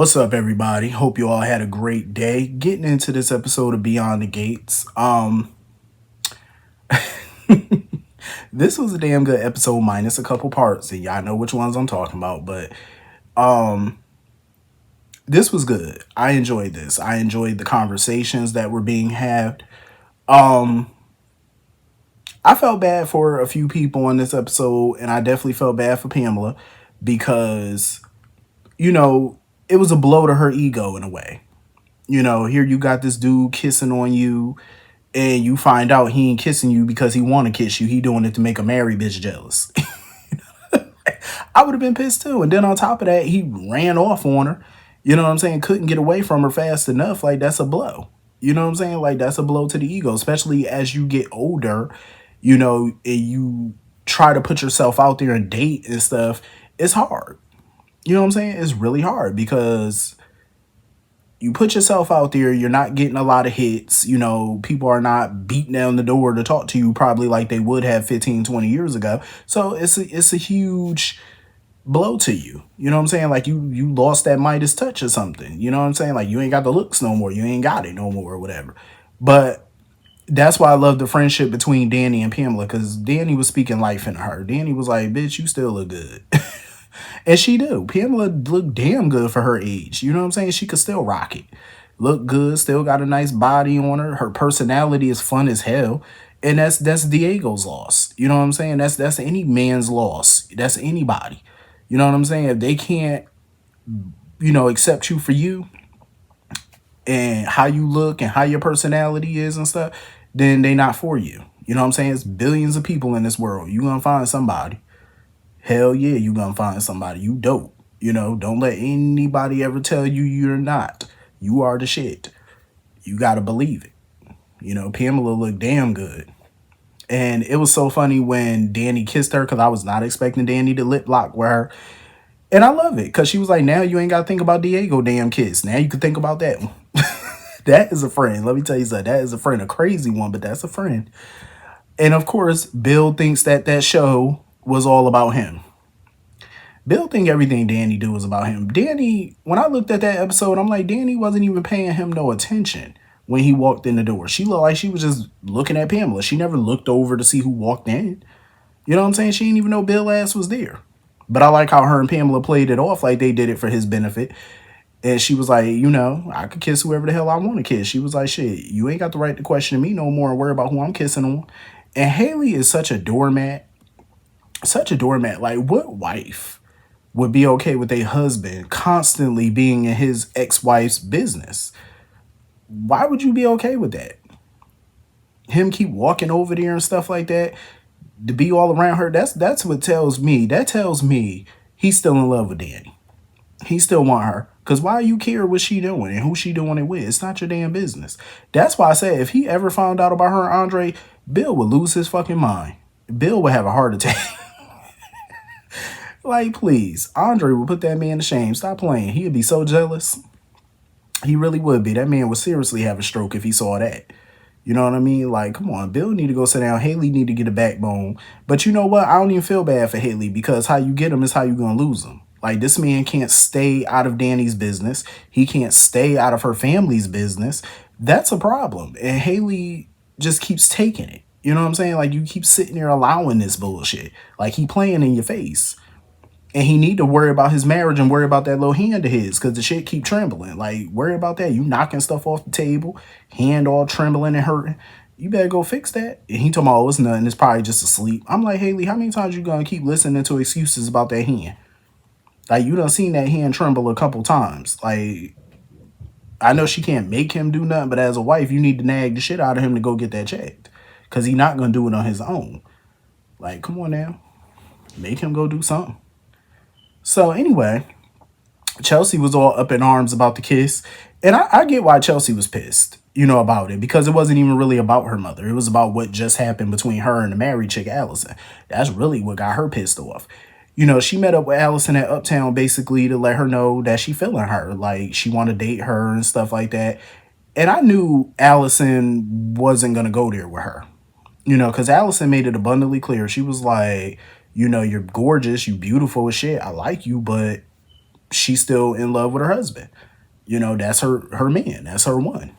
What's up, everybody? Hope you all had a great day. Getting into this episode of Beyond the Gates. This was a damn good episode, minus a couple parts, and y'all know which ones I'm talking about. But this was good. I enjoyed this. I enjoyed the conversations that were being had. I felt bad for a few people in this episode, and I definitely felt bad for Pamela because you know it was a blow to her ego in a way. Here you got this dude kissing on you, and you find out he ain't kissing you because he want to kiss you. He doing it to make a married bitch jealous. I would have been pissed too. And then on top of that, he ran off on her. You know what I'm saying? Couldn't get away from her fast enough. Like, that's a blow. You know what I'm saying? Like, that's a blow to the ego, especially as you get older, and you try to put yourself out there and date and stuff. It's hard. You know what I'm saying? It's really hard because you put yourself out there, you're not getting a lot of hits. People are not beating down the door to talk to you probably like they would have 15, 20 years ago. So it's a huge blow to you. You know what I'm saying? Like you lost that Midas touch or something. You know what I'm saying? Like you ain't got the looks no more. You ain't got it no more or whatever. But that's why I love the friendship between Danny and Pamela, because Danny was speaking life into her. Danny was like, bitch, you still look good. And she do. Pamela looked damn good for her age. You know what I'm saying? She could still rock it. Look good, still got a nice body on her. Her personality is fun as hell. And that's Diego's loss. You know what I'm saying? That's any man's loss. That's anybody. You know what I'm saying? If they can't, accept you for you and how you look and how your personality is and stuff, then they not for you. You know what I'm saying? It's billions of people in this world. You gonna find somebody. Hell yeah, you gonna find somebody. You dope. Don't let anybody ever tell you you're not. You are the shit. You gotta believe it. Pamela looked damn good. And it was so funny when Danny kissed her, because I was not expecting Danny to lip lock with her. And I love it, because she was like, now you ain't gotta think about Diego damn kiss. Now you can think about that one. That is a friend. Let me tell you something. That is a friend. A crazy one, but that's a friend. And of course, Bill thinks that show was all about him. Bill think everything Danny do is about him. Danny, when I looked at that episode, I'm like, Danny wasn't even paying him no attention when he walked in the door. She looked like she was just looking at Pamela. She never looked over to see who walked in. You know what I'm saying? She didn't even know Bill ass was there. But I like how her and Pamela played it off like they did it for his benefit. And she was like, I could kiss whoever the hell I want to kiss. She was like, shit, you ain't got the right to question me no more and worry about who I'm kissing on. And Haley is such a doormat. Such a doormat. Like, what wife would be okay with a husband constantly being in his ex-wife's business? Why would you be okay with that? Him keep walking over there and stuff like that to be all around her. That's what tells me. That tells me he's still in love with Danny. He still want her. Because why you care what she doing and who she doing it with? It's not your damn business. That's why I said if he ever found out about her and Andre, Bill would lose his fucking mind. Bill would have a heart attack. Like, please. Andre would put that man to shame. Stop playing. He'd be so jealous. He really would be. That man would seriously have a stroke if he saw that. You know what I mean? Like, come on. Bill need to go sit down. Haley need to get a backbone. But you know what? I don't even feel bad for Haley, because how you get him is how you going to lose him. Like, this man can't stay out of Danny's business. He can't stay out of her family's business. That's a problem. And Haley just keeps taking it. You know what I'm saying? Like, you keep sitting there allowing this bullshit. Like, he playing in your face. And he need to worry about his marriage and worry about that little hand of his, because the shit keep trembling. Like, worry about that. You knocking stuff off the table, hand all trembling and hurting. You better go fix that. And he told me, oh, it's nothing. It's probably just asleep. I'm like, Haley, how many times you gonna keep listening to excuses about that hand? Like, you done seen that hand tremble a couple times. Like, I know she can't make him do nothing, but as a wife, you need to nag the shit out of him to go get that checked, because he not gonna do it on his own. Like, come on now. Make him go do something. So anyway, Chelsea was all up in arms about the kiss. And I get why Chelsea was pissed, about it, because it wasn't even really about her mother. It was about what just happened between her and the married chick, Allison. That's really what got her pissed off. She met up with Allison at Uptown basically to let her know that she feeling her. Like, she want to date her and stuff like that. And I knew Allison wasn't going to go there with her, because Allison made it abundantly clear. She was like, you're gorgeous, you beautiful as shit. I like you, but she's still in love with her husband. That's her man. That's her one.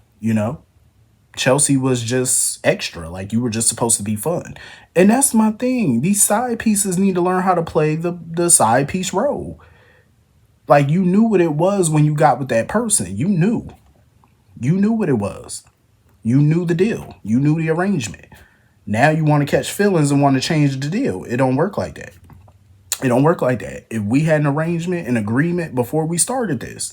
Chelsea was just extra. Like, you were just supposed to be fun. And that's my thing. These side pieces need to learn how to play the side piece role. Like, you knew what it was when you got with that person. You knew. You knew what it was. You knew the deal. You knew the arrangement. Now you want to catch feelings and want to change the deal. It don't work like that. It don't work like that. If we had an arrangement, an agreement before we started this,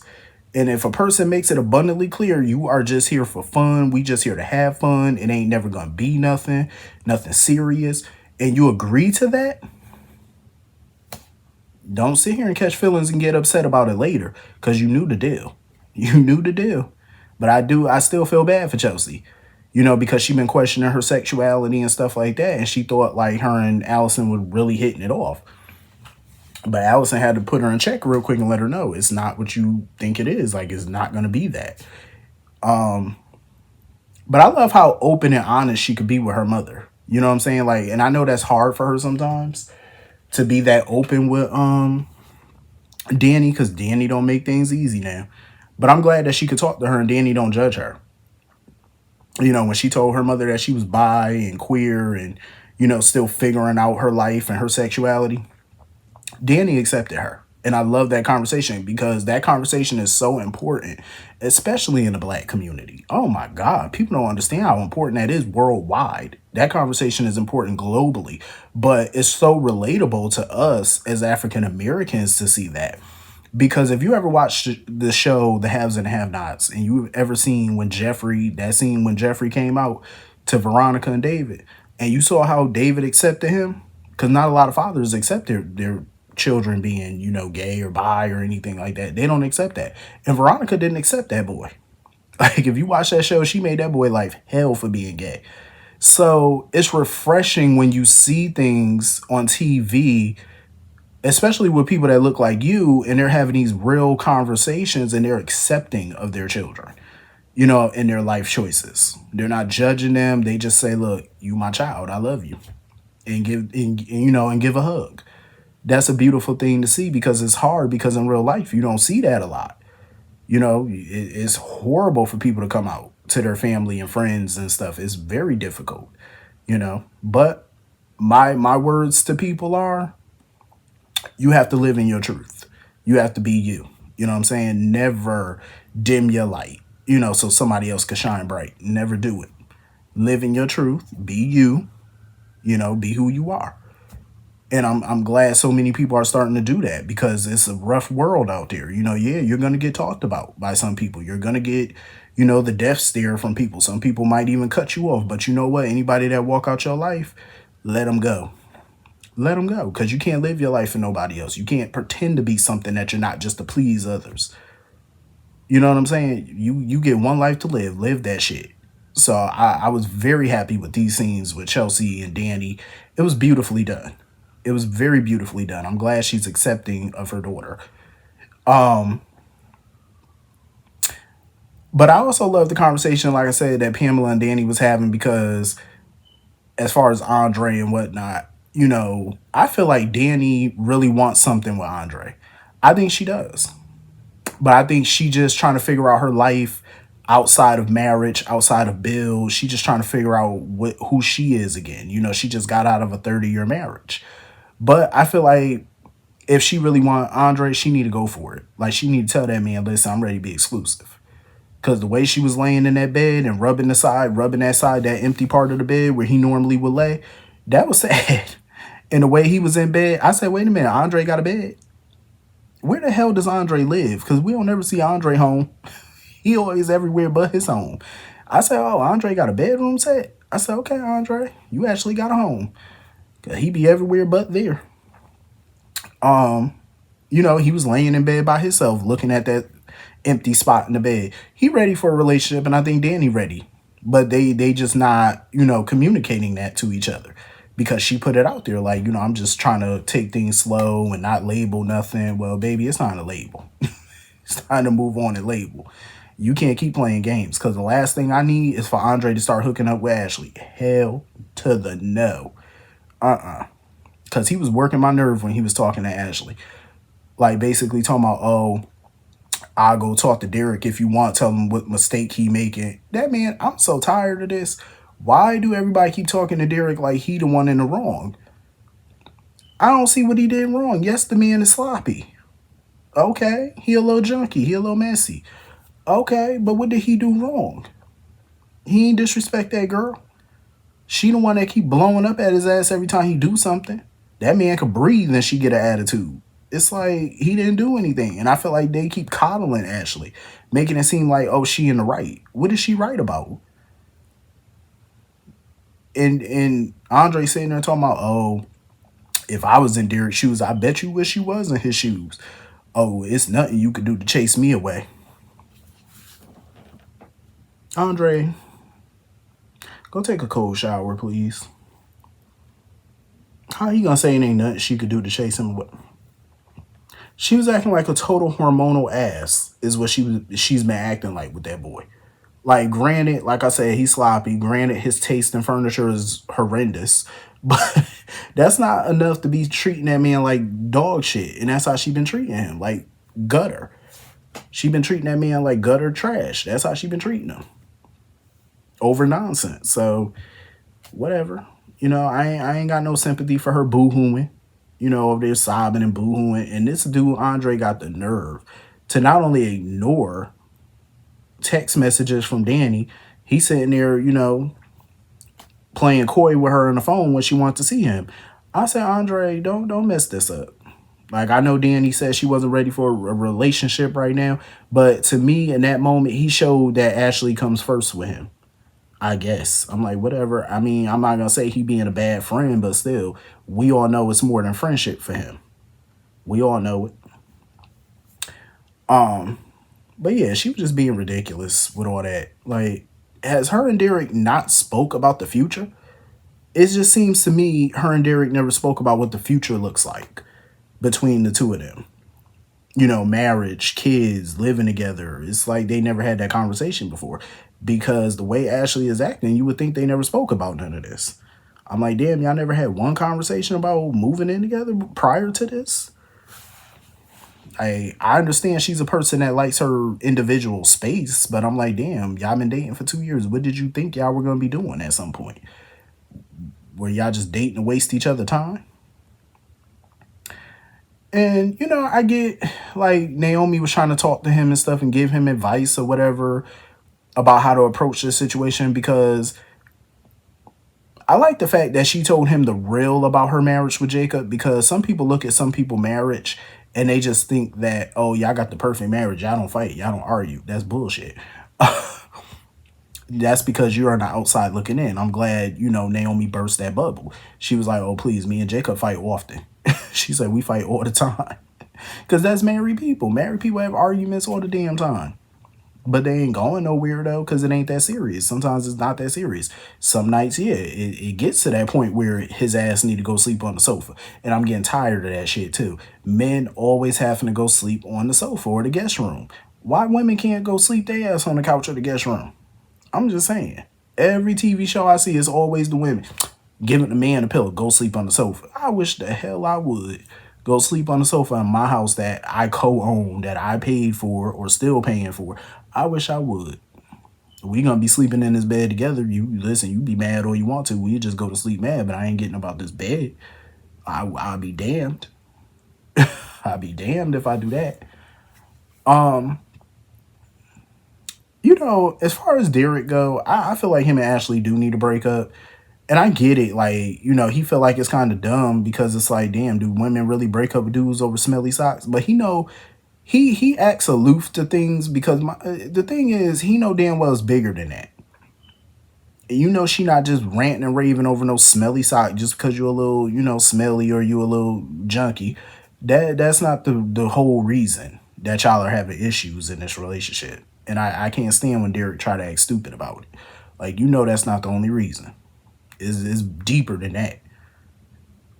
and if a person makes it abundantly clear, you are just here for fun, we just here to have fun, it ain't never gonna be nothing serious, and you agree to that, don't sit here and catch feelings and get upset about it later, because you knew the deal. You knew the deal. But I still feel bad for Chelsea. Because she been questioning her sexuality and stuff like that, and she thought like her and Allison were really hitting it off. But Allison had to put her in check real quick and let her know it's not what you think it is. Like, it's not going to be that. But I love how open and honest she could be with her mother. You know what I'm saying? Like, and I know that's hard for her sometimes to be that open with Danny, because Danny don't make things easy now. But I'm glad that she could talk to her and Danny don't judge her. When she told her mother that she was bi and queer and, still figuring out her life and her sexuality, Danny accepted her. And I love that conversation, because that conversation is so important, especially in the Black community. Oh my God, people don't understand how important that is worldwide. That conversation is important globally, but it's so relatable to us as African Americans to see that. Because if you ever watched the show The Haves and Have Nots, and you've ever seen that scene when Jeffrey came out to Veronica and David, and you saw how David accepted him, because not a lot of fathers accept their children being, gay or bi or anything like that. They don't accept that. And Veronica didn't accept that boy. Like, if you watch that show, she made that boy life hell for being gay. So it's refreshing when you see things on TV, especially with people that look like you, and they're having these real conversations and they're accepting of their children, in their life choices. They're not judging them. They just say, look, you my child, I love you. And give a hug. That's a beautiful thing to see, because it's hard, because in real life, you don't see that a lot. It's horrible for people to come out to their family and friends and stuff. It's very difficult, but my words to people are, you have to live in your truth. You have to be you. You know what I'm saying? Never dim your light, so somebody else can shine bright. Never do it. Live in your truth. Be you, be who you are. And I'm glad so many people are starting to do that, because it's a rough world out there. Yeah, you're going to get talked about by some people. You're going to get, the death stare from people. Some people might even cut you off. But you know what? Anybody that walk out your life, let them go. Let them go, because you can't live your life for nobody else. You can't pretend to be something that you're not just to please others. You know what I'm saying? You get one life to live. Live that shit. So I was very happy with these scenes with Chelsea and Danny. It was beautifully done. It was very beautifully done. I'm glad she's accepting of her daughter. But I also love the conversation, like I said, that Pamela and Danny was having, because as far as Andre and whatnot, I feel like Danny really wants something with Andre. I think she does. But I think she just trying to figure out her life outside of marriage, outside of bills. She just trying to figure out who she is again. She just got out of a 30-year marriage. But I feel like if she really want Andre, she need to go for it. Like, she need to tell that man, listen, I'm ready to be exclusive. Because the way she was laying in that bed and rubbing that side, that empty part of the bed where he normally would lay, that was sad. And the way he was in bed, I said, wait a minute, Andre got a bed? Where the hell does Andre live? Because we don't ever see Andre home. He always everywhere but his home. I said, oh, Andre got a bedroom set? I said, okay, Andre, you actually got a home. He be everywhere but there. He was laying in bed by himself, looking at that empty spot in the bed. He ready for a relationship, and I think Danny ready. But they just not, communicating that to each other, because she put it out there like, I'm just trying to take things slow and not label nothing. Well, baby, it's not a label. It's time to move on and label. You can't keep playing games, because the last thing I need is for Andre to start hooking up with Ashley. Hell to the no. Because he was working my nerve when he was talking to Ashley. Like basically talking about, oh, I'll go talk to Derek if you want, tell him what mistake he making. That man, I'm so tired of this. Why do everybody keep talking to Derek like he the one in the wrong? I don't see what he did wrong. Yes, the man is sloppy. Okay, he a little junky, he a little messy. Okay, but what did he do wrong? He ain't disrespect that girl. She the one that keep blowing up at his ass every time he do something. That man could breathe and she get an attitude. It's like he didn't do anything. And I feel like they keep coddling Ashley, making it seem like, oh, she in the right. What is she right about? And Andre sitting there talking about, oh, if I was in Derek's shoes, I bet you wish you was in his shoes. Oh, it's nothing you could do to chase me away. Andre, go take a cold shower, please. How you gonna say it ain't nothing she could do to chase him away? She was acting like a total hormonal ass, is what she's been acting like with that boy. Like, granted, like I said, he's sloppy. Granted, his taste in furniture is horrendous. But that's not enough to be treating that man like dog shit. And that's how she been treating him. Like gutter. She been treating that man like gutter trash. That's how she been treating him. Over nonsense. So whatever. I ain't got no sympathy for her boo-hooing. Over there sobbing and boo-hooing. And this dude, Andre, got the nerve to not only ignore text messages from Danny, he's sitting there, playing coy with her on the phone when she wants to see him. I said, Andre, don't mess this up. Like, I know Danny said she wasn't ready for a relationship right now, but to me, in that moment, he showed that Ashley comes first with him. I guess. I'm like, whatever. I mean, I'm not gonna say he being a bad friend, but still, we all know it's more than friendship for him. We all know it. But yeah, she was just being ridiculous with all that. Like, has her and Derek not spoke about the future? It just seems to me her and Derek never spoke about what the future looks like between the two of them. Marriage, kids, living together. It's like they never had that conversation before. Because the way Ashley is acting, you would think they never spoke about none of this. I'm like, damn, y'all never had one conversation about moving in together prior to this? I understand she's a person that likes her individual space, but I'm like, damn, y'all been dating for 2 years. What did you think y'all were going to be doing at some point? Were y'all just dating to waste each other time? And, I get like Naomi was trying to talk to him and stuff and give him advice or whatever about how to approach this situation, because I like the fact that she told him the real about her marriage with Jacob, because some people look at some people marriage and they just think that, oh, y'all got the perfect marriage. Y'all don't fight. Y'all don't argue. That's bullshit. That's because you're on the outside looking in. I'm glad, Naomi burst that bubble. She was like, oh, please, me and Jacob fight often. She said, we fight all the time. Because that's married people. Married people have arguments all the damn time. But they ain't going nowhere, though, because it ain't that serious. Sometimes it's not that serious. Some nights, yeah, it gets to that point where his ass need to go sleep on the sofa. And I'm getting tired of that shit, too. Men always having to go sleep on the sofa or the guest room. Why women can't go sleep their ass on the couch or the guest room? I'm just saying. Every TV show I see is always the women giving the man a pillow. Go sleep on the sofa. I wish the hell I would go sleep on the sofa in my house that I co-own, that I paid for or still paying for. I wish I would. We gonna be sleeping in this bed together. You listen, you be mad all you want to. We just go to sleep mad, but I ain't getting about this bed. I'll be damned. I'll be damned if I do that. As far as Derek go, I feel like him and Ashley do need to break up. And I get it. Like, he feel like it's kind of dumb because it's like, damn, do women really break up with dudes over smelly socks? But he acts aloof to things because the thing is, he know damn well it's bigger than that. She not just ranting and raving over no smelly sock just because you're a little, smelly or you a little junky. That's not the whole reason that y'all are having issues in this relationship. And I can't stand when Derek try to act stupid about it. Like, that's not the only reason. It's deeper than that.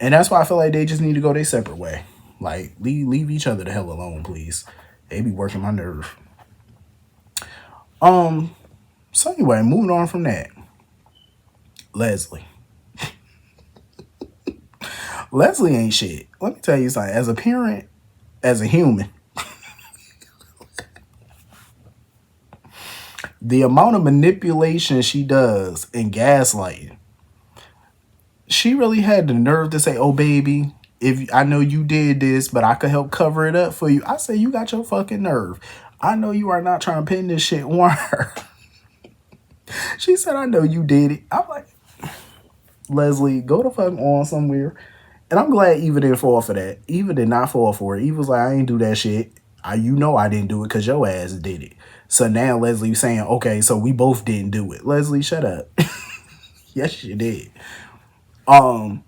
And that's why I feel like they just need to go their separate way. Like, leave each other the hell alone, please. They be working my nerve. So anyway, moving on from that. Leslie. Leslie ain't shit. Let me tell you something. As a parent, as a human. The amount of manipulation she does and gaslighting. She really had the nerve to say, "Oh, baby, if I know you did this, but I could help cover it up for you." I say, "You got your fucking nerve. I know you are not trying to pin this shit on her." She said, "I know you did it." I'm like, Leslie, go the fuck on somewhere. And I'm glad Eva didn't fall for that. Eva did not fall for it. Eva was like, "I ain't do that shit. You know I didn't do it because your ass did it." So now Leslie's saying, "Okay, so we both didn't do it." Leslie, shut up. Yes, you did. Um,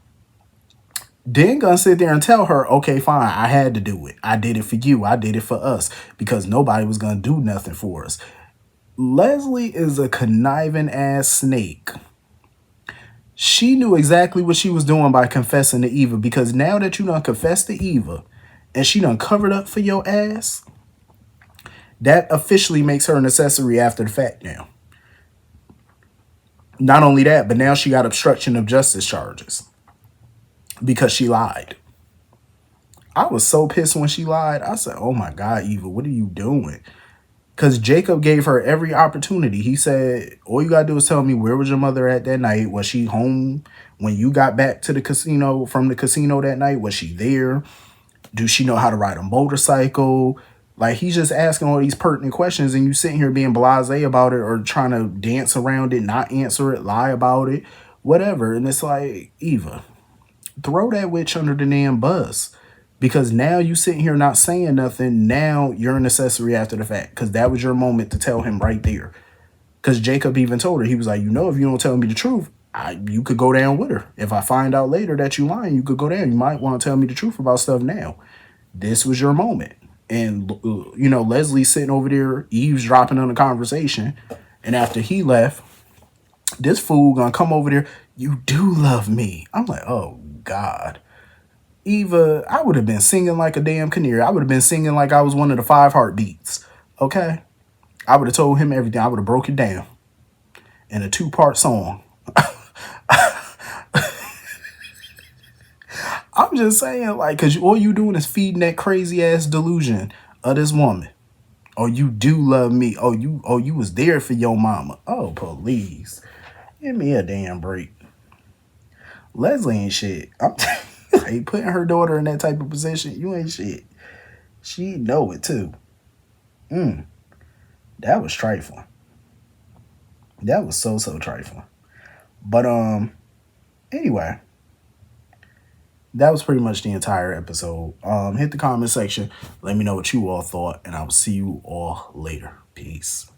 then gonna sit there and tell her, "Okay, fine, I had to do it. I did it for you. I did it for us because nobody was gonna do nothing for us." Leslie is a conniving ass snake. She knew exactly what she was doing by confessing to Eva, because now that you done confessed to Eva and she done covered up for your ass, that officially makes her an accessory after the fact now. Not only that, but now she got obstruction of justice charges because she lied. I was so pissed when she lied. I said, "Oh my God, Eva, what are you doing?" Because Jacob gave her every opportunity. He said, "All you got to do is tell me, where was your mother at that night? Was she home when you got back to the casino, from the casino that night? Was she there? Do she know how to ride a motorcycle?" Like, he's just asking all these pertinent questions, and you sitting here being blasé about it or trying to dance around it, not answer it, lie about it, whatever. And it's like, Eva, throw that witch under the damn bus. Because now you sitting here not saying nothing. Now you're an accessory after the fact. Because that was your moment to tell him right there. Because Jacob even told her, he was like, if you don't tell me the truth, you could go down with her. If I find out later that you lying, you could go down. You might want to tell me the truth about stuff now. This was your moment. And, Leslie's sitting over there eavesdropping on the conversation. And after he left, this fool gonna come over there. "You do love me." I'm like, oh, God. Eva, I would have been singing like a damn canary. I would have been singing like I was one of the five heartbeats. Okay? I would have told him everything. I would have broke it down in a two-part song. I'm just saying, like, because all you doing is feeding that crazy ass delusion of this woman. "Oh, you do love me. Oh, you was there for your mama." Oh, please. Give me a damn break. Leslie ain't shit. I'm like, putting her daughter in that type of position, you ain't shit. She know it too. That was trifling. That was so trifling. But anyway, that was pretty much the entire episode. Hit the comment section. Let me know what you all thought, and I will see you all later. Peace.